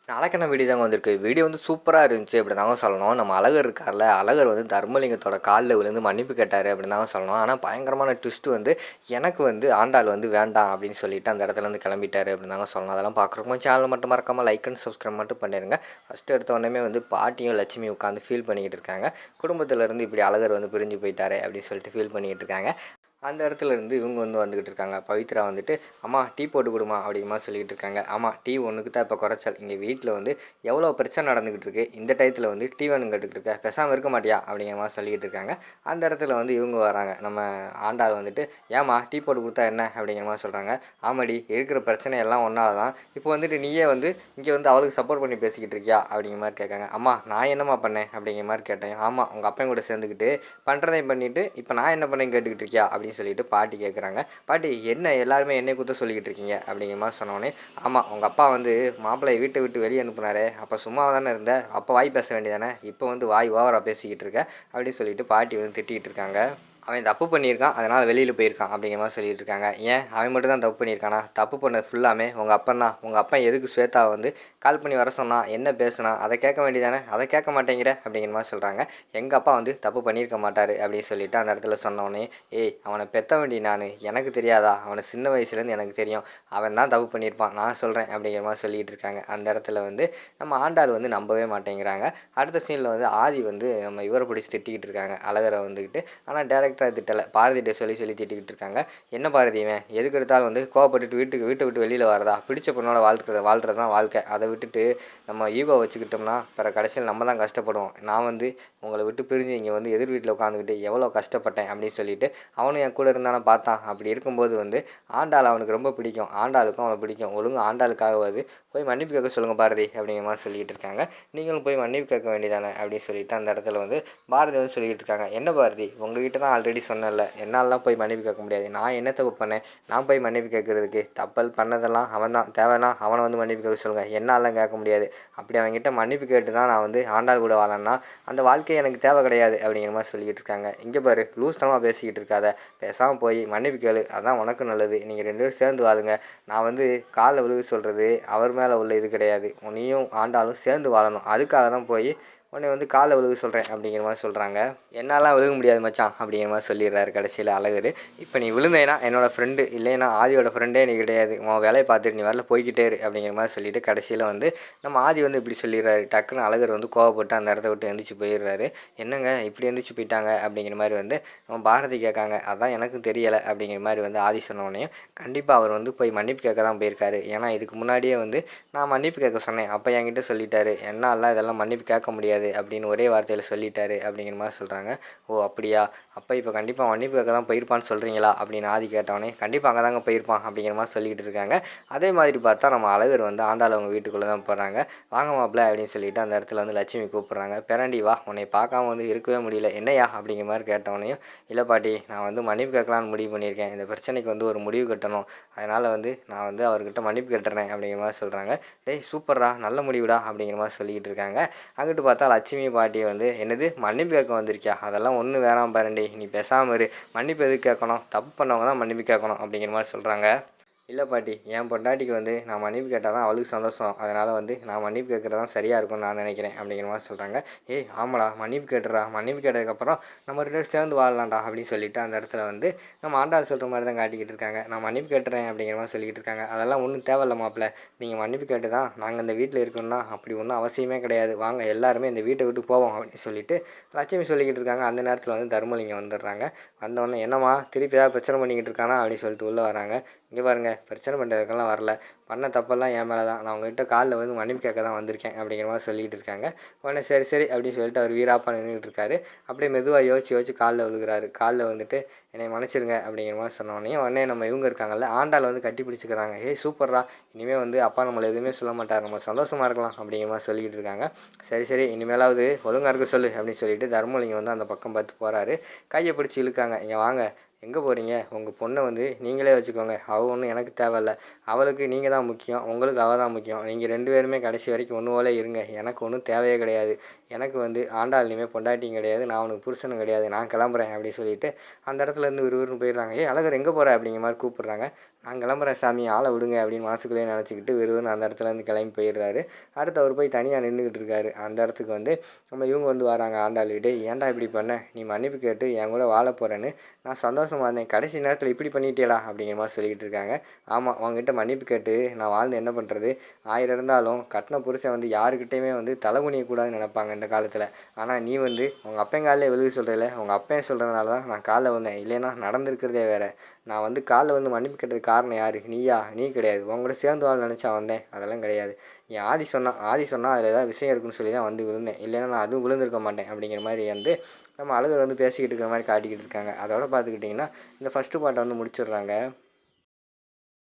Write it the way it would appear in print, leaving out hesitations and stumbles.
நாளைக்கான வீடியோ தாங்க வந்திருக்கு. வீடியோ வந்து சூப்பரா இருந்துச்சு அப்படின்னு தாங்க சொல்லணும். நம்ம அழகர் இருக்கார்ல, அழகர் வந்து தர்மலிங்கத்தோட கால்ல விழுந்து மன்னிப்பு கேட்டாரு அப்படின்னு தாங்க சொல்லணும். ஆனா பயங்கரமான ட்விஸ்ட் வந்து எனக்கு வந்து ஆண்டாள் வந்து வேண்டாம் அப்படின்னு சொல்லிட்டு அந்த இடத்துலேருந்து கிளம்பிட்டாரு அப்படின்னு தாங்க சொல்லணும். அதெல்லாம் பார்க்குறப்போ சேனல் மட்டும் மறக்காம லைக் அண்ட் சப்ஸ்கிரைப் மட்டும் பண்ணிடுங்க. ஃபஸ்ட்டு எடுத்த உடனே வந்து பாட்டியும் லட்சுமியும் உட்காந்து ஃபீல் பண்ணிக்கிட்டு இருக்காங்க. குடும்பத்திலேருந்து இப்படி அழகர் வந்து பிரிஞ்சு போயிட்டாரு அப்படின்னு சொல்லிட்டு ஃபீல் பண்ணிக்கிட்டு இருக்காங்க. அந்த இடத்துல இருந்து இவங்க வந்து வந்துக்கிட்டு இருக்காங்க. பவித்ரா வந்துட்டு, "அம்மா டீ போட்டு கொடுமா" அப்படிங்கிற மாதிரி சொல்லிக்கிட்டு இருக்காங்க. ஆமாம், டீ ஒன்றுக்கு தான் இப்போ குறைச்சல். இங்கே வீட்டில் வந்து எவ்வளோ பிரச்சனை நடந்துக்கிட்டு இருக்கு, இந்த டயத்தில் வந்து டீ வேணும் கேட்டுக்கிட்டு இருக்க, பேசாமல் இருக்க மாட்டியா அப்படிங்கிற மாதிரி சொல்லிக்கிட்டு இருக்காங்க. அந்த இடத்துல வந்து இவங்க வராங்க. நம்ம ஆண்டாள் வந்துட்டு, "ஏம்மா டீ போட்டு கொடுத்தா என்ன" அப்படிங்கிற மாதிரி சொல்கிறாங்க. "ஆமாடி, இருக்கிற பிரச்சனை எல்லாம் ஒன்றால தான். இப்போ வந்துட்டு நீயே வந்து இங்கே வந்து அவளுக்கு சப்போர்ட் பண்ணி பேசிக்கிட்டு இருக்கியா அப்படிங்கிற மாதிரி கேட்காங்க. "அம்மா நான் என்னம்மா பண்ணேன்" அப்படிங்கிற மாதிரி கேட்டேன். "ஆமாம், உங்கள் அப்பன் கூட சேர்ந்துக்கிட்டு பண்ணுறதையும் பண்ணிவிட்டு இப்போ நான் என்ன பண்ணேன்னு கேட்டுக்கிட்டு இருக்கியா" அப்படின்னு சொல்லிட்டு பாட்டி கேட்குறாங்க. "பாட்டி என்ன எல்லாருமே என்னை குத்த சொல்லிக்கிட்டு இருக்கீங்க" அப்படிங்கிற மாதிரி சொன்னோடனே, "ஆமாம், உங்கள் அப்பா வந்து மாப்பிள்ளையை வீட்டை விட்டு வெளியே அனுப்புனாரே, அப்போ சும்மாவாக தானே இருந்த, அப்போ வாய் பேச வேண்டியதானே, இப்போ வந்து வாய் ஓவராக பேசிக்கிட்டு இருக்க" அப்படின்னு சொல்லிட்டு பாட்டி வந்து திட்டிகிட்டு இருக்காங்க. "அவன் தப்பு பண்ணியிருக்கான், அதனால் வெளியில் போயிருக்கான்" அப்படிங்கிற மாதிரி சொல்லிட்டு இருக்காங்க. "ஏன் அவன் மட்டும் தான் தப்பு பண்ணியிருக்கானா? தப்பு பண்ணது ஃபுல்லாமே உங்கள் அப்பன் தான். உங்கள் அப்பன் எதுக்கு ஸ்வேதாவை வந்து கால் பண்ணி வர சொன்னான், என்ன பேசுனா, அதை கேட்க வேண்டியதானே, அதை கேட்க மாட்டேங்கிற" அப்படிங்கிற மாதிரி சொல்கிறாங்க. "எங்கள் அப்பா வந்து தப்பு பண்ணியிருக்க மாட்டார்" அப்படின்னு சொல்லிட்டு அந்த இடத்துல சொன்னோடனே, "ஏய், அவனை பெற்ற வேண்டி நான், எனக்கு தெரியாதா? அவனை சின்ன வயசுலேருந்து எனக்கு தெரியும், அவன் தான் தப்பு பண்ணியிருப்பான், நான் சொல்கிறேன்" அப்படிங்கிற மாதிரி சொல்லிகிட்டு இருக்காங்க. அந்த இடத்துல வந்து நம்ம ஆண்டாள் வந்து நம்பவே மாட்டேங்கிறாங்க. அடுத்த சீனில் வந்து ஆதி வந்து நம்ம இவரை பிடிச்சி திட்டிக்கிட்டு இருக்காங்க, அழகரை வந்துக்கிட்டு. ஆனால் டேரக்டராக திட்டலை, பாரதிகிட்ட சொல்லி சொல்லி திட்டிக்கிட்டு இருக்காங்க. "என்ன பாரதி, இவன் எதுக்கு எடுத்தாலும் வந்து கோவப்பட்டுட்டு வீட்டை விட்டு வெளியில் வரதா? பிடிச்ச பொண்ணோட வாழ்றது தான் வாழ்க்கை, அதை விட்டுட்டு நம்ம ஈகோ வச்சுக்கிட்டோம்னா பிற கடைசியில் நம்ம தான் கஷ்டப்படுவோம். நான் வந்து உங்களை விட்டு பிரிஞ்சு இங்கே வந்து எதிர் வீட்டில் உட்காந்துக்கிட்டு எவ்வளோ கஷ்டப்பட்டேன்" அப்படின்னு சொல்லிட்டு அவனும் என் கூட இருந்தானே பார்த்தான். அப்படி இருக்கும்போது வந்து ஆண்டாள் அவனுக்கு ரொம்ப பிடிக்கும், ஆண்டாளுக்கும் அவனை பிடிக்கும். ஒழுங்கு ஆண்டாளுக்காகவாது போய் மன்னிப்பு கேட்க சொல்லுங்கள் பாரதி அப்படிங்கிற மாதிரி சொல்லிகிட்டு இருக்காங்க. "நீங்களும் போய் மன்னிப்பு கேட்க வேண்டியதானே" அப்படின்னு சொல்லிட்டு அந்த இடத்துல வந்து பாரதி வந்து சொல்லிகிட்டு இருக்காங்க. "என்ன பாரதி, உங்ககிட்ட தான் ஆல்ரெடி சொன்னேன்ல, என்னாலலாம் போய் மன்னிப்பு கேட்க முடியாது. நான் என்ன தப்பு பண்ணேன், நான் போய் மன்னிப்பு கேட்குறதுக்கு? தப்பல் பண்ணதெல்லாம் அவன் தான், தேவைன்னா அவனை வந்து மன்னிப்பு கேட்க சொல்லுங்கள், என்னாலாம் கேட்க முடியாது. அப்படி அவன்கிட்ட மன்னிப்பு கேட்டு தான் நான் வந்து ஆண்டாள் கூட வாழன்னா அந்த வாழ்க்கை எனக்கு தேவை கிடையாது" அப்படிங்கிற மாதிரி சொல்லிக்கிட்டு இருக்காங்க. "இங்கே பாரு, லூஸ்தனமாக பேசிக்கிட்டு இருக்காத, பேசாமல் போய் மன்னிப்பு கேளு, அதான் உனக்கு நல்லது. நீங்கள் 2 பேரும் சேர்ந்து வாழுங்க. நான் வந்து காலில் விழுக சொல்கிறது அவர் மேலே உள்ள இது கிடையாது. நீயும் ஆண்டாளும் சேர்ந்து வாழணும், அதுக்காக தான் போய் உன்னை வந்து காலில் விழுக சொல்கிறேன்" அப்படிங்கிற மாதிரி சொல்கிறாங்க. "என்னாலாம் விழுக முடியாது மச்சான்" அப்படிங்கிற மாதிரி சொல்லிடுறாரு கடைசியில் அழகர். "இப்போ நீ விழுந்தேன்னா என்னோடய ஃப்ரெண்டு, இல்லைன்னா ஆதியோட ஃப்ரெண்டே நீ கிடையாது. உன் வேலையை பார்த்துட்டு நீ வரல, போய்கிட்டே இரு" அப்படிங்கிற மாதிரி சொல்லிவிட்டு கடைசியில் வந்து நம்ம ஆதி வந்து இப்படி சொல்லிடுறாரு. டக்குன்னு அழகர் வந்து கோவப்பட்டு அந்த இடத்த விட்டு எந்திரிச்சு போயிடுறாரு. "என்னங்க இப்படி எந்திரிச்சு போயிட்டாங்க" அப்படிங்கிற மாதிரி வந்து நம்ம பாரதி கேட்காங்க. "அதான் எனக்கும் தெரியலை" அப்படிங்கிற மாதிரி வந்து ஆதி சொன்னோடனே, கண்டிப்பாக அவர் வந்து போய் மன்னிப்பு கேட்க தான் போயிருக்காரு. ஏன்னா இதுக்கு முன்னாடியே வந்து நான் மன்னிப்பு கேட்க சொன்னேன், அப்போ என்கிட்ட சொல்லிட்டாரு, "என்னாலாம் இதெல்லாம் மன்னிப்பு கேட்க முடியாது" அப்படின்னு ஒரே வார்த்தையில் சொல்லிட்டாரு அப்படிங்கிற மாதிரி சொல்கிறாங்க. "ஓ அப்படியா, அப்போ இப்போ கண்டிப்பாக மன்னிப்பு கேட்க தான் போயிருப்பான்னு சொல்கிறீங்களா" அப்படின்னு ஆதி கேட்டவொடனே, "கண்டிப்பாக அங்கே தாங்க போயிருப்பான்" அப்படிங்கிற மாதிரி சொல்லிக்கிட்டு இருக்காங்க. அதே மாதிரி பார்த்தா நம்ம அழகர் வந்து ஆண்டாள் அவங்க வீட்டுக்குள்ளே தான் போகிறாங்க. "வாங்க மாப்பிள்ள" அப்படின்னு சொல்லிட்டு அந்த இடத்துல வந்து லட்சுமி கூப்பிட்றாங்க. "பிறண்டி வா, உன்னை பார்க்காம வந்து இருக்கவே முடியல, என்னையா" அப்படிங்கிற மாதிரி கேட்டவொடனையும், "இல்லை பாட்டி, நான் வந்து மன்னிப்பு கேட்கலான்னு முடிவு பண்ணியிருக்கேன், இந்த பிரச்சனைக்கு வந்து ஒரு முடிவு கட்டணும், அதனால் வந்து நான் வந்து அவர்கிட்ட மன்னிப்பு கேட்டுறேன்" அப்படிங்கிற மாதிரி சொல்கிறாங்க. "டேய் சூப்பர்ரா, நல்ல முடிவுடா" அப்படிங்கிற மாதிரி சொல்லிக்கிட்டு இருக்காங்க. அங்கிட்டு பார்த்தா லட்சுமி பாட்டி வந்து, "என்னது மன்னிப்பு கேட்க வந்திருக்கியா, அதெல்லாம் ஒன்றும் வேணாம் பாரண்டி, நீ பேசாமல் இரு, மன்னிப்பு எதுக்கு கேட்கணும், தப்பு பண்ணவங்க தான் மன்னிப்பு கேட்கணும்" அப்படிங்கிற மாதிரி சொல்கிறாங்க. "இல்லை பாட்டி, என் பொண்டாட்டிக்கு வந்து நான் மன்னிப்பு கேட்டால் தான் அவளுக்கு சந்தோஷம், அதனால் வந்து நான் மன்னிப்பு கேட்குறது தான் சரியாக இருக்கும்னு நான் நினைக்கிறேன்" அப்படிங்கிற மாதிரி சொல்கிறாங்க. "ஏய் ஆமாடா, மன்னிப்பு கேட்டுறா, மன்னிப்பு கேட்டதுக்கப்புறம் நம்ம 2 பேரும் சேர்ந்து வாழலாம்டா" அப்படின்னு சொல்லிட்டு அந்த இடத்துல வந்து நம்ம ஆண்டாள் சொல்கிற மாதிரி தான் காட்டிக்கிட்டு இருக்காங்க. "நான் மன்னிப்பு கேட்டுறேன்" அப்படிங்கிற மாதிரி சொல்லிக்கிட்டு இருக்காங்க. "அதெல்லாம் ஒன்றும் தேவையில்ல மாப்பிள்ள, நீங்கள் மன்னிப்பு கேட்டு தான் நாங்கள் இந்த வீட்டில் இருக்கணும்னா அப்படி ஒன்றும் அவசியமே கிடையாது, வாங்க எல்லாருமே இந்த வீட்டை விட்டு போவோம்" அப்படின்னு சொல்லிட்டு லட்சுமி சொல்லிக்கிட்டு இருக்காங்க. அந்த நேரத்தில் வந்து தர்மலிங்கம் வந்துடுறாங்க. வந்தோடனே, "என்னம்மா திருப்பி ஏதாவது பிரச்சனை பண்ணிக்கிட்டு இருக்கானா" அப்படின்னு சொல்லிட்டு உள்ளே வராங்க. "இங்கே பாருங்கள், பிரச்சனை பண்ணுறதுக்கெல்லாம் வரல, பண்ண தப்பெல்லாம் என் மேலே தான், நான் உங்ககிட்ட காலில் வந்து மன்னிப்பு கேட்க தான் வந்திருக்கேன்" அப்படிங்கிற மாதிரி சொல்லிக்கிட்டு இருக்காங்க. உடனே சரி சரி அப்படின்னு சொல்லிட்டு அவர் வீராப்பா நின்றுக்கிட்டு இருக்காரு. அப்படியே மெதுவாக யோசிச்சு காலில் விழுகிறாரு. காலில் வந்துட்டு, "என்னை மன்னிச்சிருங்க" அப்படிங்கிற மாதிரி சொன்னோடனே, உடனே நம்ம இவங்க இருக்காங்கல்ல ஆண்டாள் வந்து கட்டி பிடிச்சிக்கிறாங்க. "ஏய் சூப்பர்ரா, இனிமேல் வந்து அப்பா நம்மளை எதுவுமே சொல்ல மாட்டார், நம்ம சந்தோஷமாக இருக்கலாம்" அப்படிங்கிற மாதிரி சொல்லிக்கிட்டு இருக்காங்க. "சரி சரி, இனிமேலாவது ஒழுங்காக இருக்க சொல்லு" அப்படின்னு சொல்லிட்டு தர்மலிங்கம் வந்து அந்த பக்கம் பார்த்து போகிறாரு. கையை பிடிச்சி இழுக்காங்க. "இங்கே வாங்க, எங்கே போகிறீங்க, உங்கள் பொண்ணை வந்து நீங்களே வச்சுக்கோங்க, அவள் ஒன்றும் எனக்கு தேவையில்ல, அவளுக்கு நீங்கள் தான் முக்கியம், உங்களுக்கு அவள் தான் முக்கியம், நீங்கள் 2 பேருமே கடைசி வரைக்கும் ஒன்று போல இருங்க, எனக்கு ஒன்றும் தேவையே கிடையாது, எனக்கு வந்து ஆண்டாள் இனிமேல் பொண்டாட்டியும் கிடையாது, நான் அவனுக்கு புருஷனும் கிடையாது, நான் கிளம்புறேன்" அப்படின்னு சொல்லிட்டு அந்த இடத்துலேருந்து விறுவிறுன்னு போயிடுறாங்க. "ஏய் அழகர் எங்கே போகிற" அப்படிங்கிற மாதிரி கூப்பிட்றாங்க. நான் கிளம்புறேன் சாமி ஆளை விடுங்க அப்படின்னு மனசுக்குள்ளேயே நினச்சிக்கிட்டு விறுவிறுன்னு அந்த இடத்துலேருந்து கிளம்பி போயிடுறாரு. அடுத்து அவர் போய் தனியாக நின்றுக்கிட்டு இருக்காரு. அந்த இடத்துக்கு வந்து இவங்க வந்து வராங்க ஆண்டாள். டேய் ஏன்டா இப்படி பண்ண, நீ மன்னிப்பு கேட்டு என் கூட வாழ போகிறேன்னு நான் சந்தோஷமாக இருந்தேன், கடைசி நேரத்தில் இப்படி பண்ணிட்டேடா அப்படிங்கிற மாதிரி சொல்லிக்கிட்டு இருக்காங்க. ஆமாம், அவங்ககிட்ட மன்னிப்பு கேட்டு நான் வாழ்ந்து என்ன பண்ணுறது, 1000 இருந்தாலும் கட்டின புருஷன் வந்து யாருக்கிட்டையுமே வந்து தலை குனியக்கூடாதுன்னு நினைப்பாங்க இந்த காலத்தில். ஆனால் நீ வந்து உங்கள் அப்பன் காலில் விழுக சொல்கிறல, உங்கள் அப்பன் சொல்கிறதுனால தான் நான் காலில் வந்தேன், இல்லைன்னா நடந்திருக்கிறதே வேறு. நான் வந்து காலில் வந்து மன்னிப்பு கேட்டதுக்கு காரணம் யார், நீயா? நீ கிடையாது. உன் கூட சேர்ந்து வாழ நினச்சா வந்தேன், அதெல்லாம் கிடையாது. என் ஆதி சொன்னால் அதில் ஏதாவது விஷயம் இருக்குன்னு சொல்லி தான் வந்து விழுந்தேன், இல்லைன்னா நான் அதுவும் விழுந்திருக்க மாட்டேன் அப்படிங்கிற மாதிரி வந்து நம்ம அழகர் வந்து பேசிக்கிட்டு இருக்கிற மாதிரி காட்டிக்கிட்டு இருக்காங்க. அதோட பார்த்துக்கிட்டிங்கன்னா இந்த ஃபஸ்ட்டு பாட்டை வந்து முடிச்சிடுறாங்க.